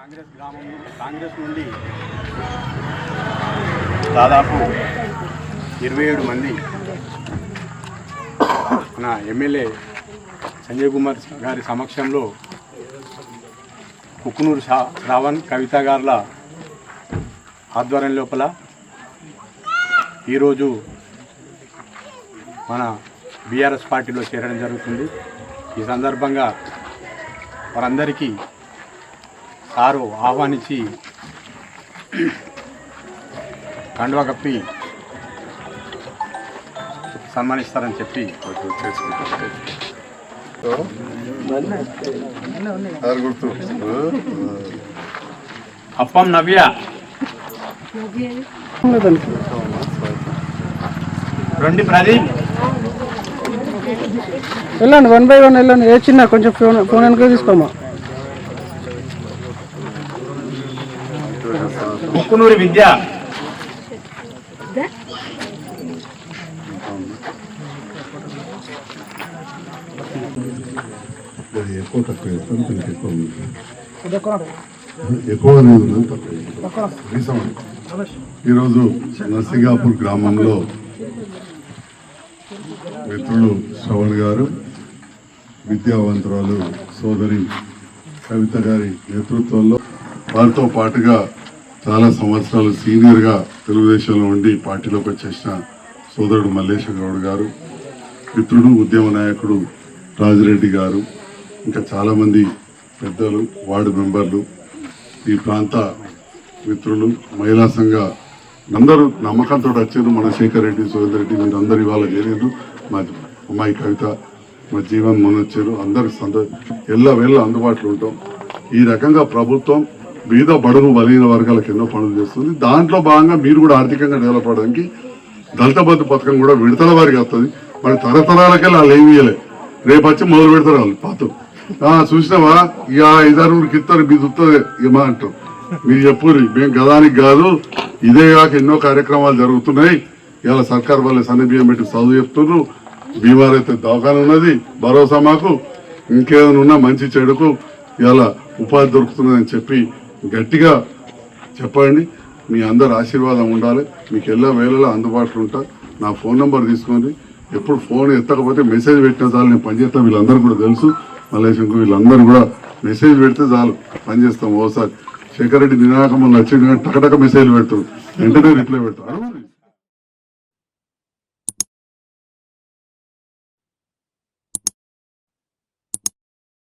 కాంగ్రెస్ నుండి దాదాపు 27 మంది మన ఎమ్మెల్యే సంజయ్ కుమార్ గారి సమక్షంలో కుక్కునూరు శ్రావణ్ కవిత గారుల ఆధ్వర్యం లోపల ఈరోజు మన బీఆర్ఎస్ పార్టీలో చేరడం జరుగుతుంది. ఈ సందర్భంగా వారందరికీ సారు ఆహ్వానించి కండువా కప్పి సన్మానిస్తారని చెప్పి అప్పం నవ్య రెండు ప్రదీప్ వెళ్ళండి 1 by 1 వెళ్ళండి. ఏ చిన్న కొంచెం ఫోన్ వెనక తీసుకోమా. ముక్కునూరి విద్య ఎక్కువ తక్కువ వేస్తాను, కొంచెం ఎక్కువ తక్కువ. ఈరోజు నర్సింగాపూర్ గ్రామంలో మిత్రులు శ్రవణ్ గారు, విద్యావంతురాలు సోదరి కవిత గారి నేతృత్వంలో వారితో పాటుగా చాలా సంవత్సరాలు సీనియర్గా తెలుగుదేశంలో ఉండి పార్టీలోకి వచ్చేసిన సోదరుడు మల్లేశ గౌడ్ గారు, మిత్రుడు ఉద్యమ నాయకుడు రాజిరెడ్డి గారు, ఇంకా చాలామంది పెద్దలు, వార్డు మెంబర్లు, ఈ ప్రాంత మిత్రులు, మహిళా సంఘ అందరూ నమ్మకంతో వచ్చారు. మన శేఖర్ రెడ్డి, సురేందర్ రెడ్డి మీరందరూ ఇవాళ చేరారు. మా అమ్మాయి కవిత, మా జీవన్ మొన్న వచ్చారు. అందరికి ఎల్లవేళ అందుబాటులో ఉంటాం. ఈ రకంగా ప్రభుత్వం బీద బడుగు బలహీన వర్గాలకు ఎన్నో పనులు చేస్తుంది. దాంట్లో భాగంగా మీరు కూడా ఆర్థికంగా డెవలప్ అవడానికి దళిత బంధు పథకం కూడా విడతల వారికి వస్తుంది. మరి తరతరాలకెళ్ళి వాళ్ళు ఏమి ఇయ్యలే, రేపు వచ్చి మొదలు పెడతారు వాళ్ళు పాత. చూసినావా ఇక 5-6 ఇస్తారు, మీ దుస్తుంది ఇమా అంటాం. మీరు చెప్పుర్రి, మేము గదానికి కాదు, ఇదే కాక ఎన్నో కార్యక్రమాలు జరుగుతున్నాయి. ఇవాళ సర్కార్ వాళ్ళ సన్నబియ్యం పెట్టి చదువు చెప్తున్నారు. బీమార్ అయితే దవాఖాన ఉన్నది, భరోసా మాకు ఇంకేదైనా ఉన్నా మంచి చెడుకు ఇవాళ ఉపాధి దొరుకుతున్నదని చెప్పి గట్టిగా చెప్పండి. మీ అందరు ఆశీర్వాదం ఉండాలి. మీకు ఎల్ల వేళలో అందుబాటులో ఉంటా. నా ఫోన్ నెంబర్ తీసుకోండి. ఎప్పుడు ఫోన్ ఎత్తకపోతే మెసేజ్ పెట్టినా చాలు, నేను పనిచేస్తాను. వీళ్ళందరూ కూడా తెలుసు, మల్లేశంకు వీళ్ళందరూ కూడా మెసేజ్ పెడితే చాలు పనిచేస్తాం. ఓసారి శేఖర్ రెడ్డి నినాకం వచ్చింది, టకటక మెసేజ్ పెడతారు, వెంటనే రిప్లై పెడతారు.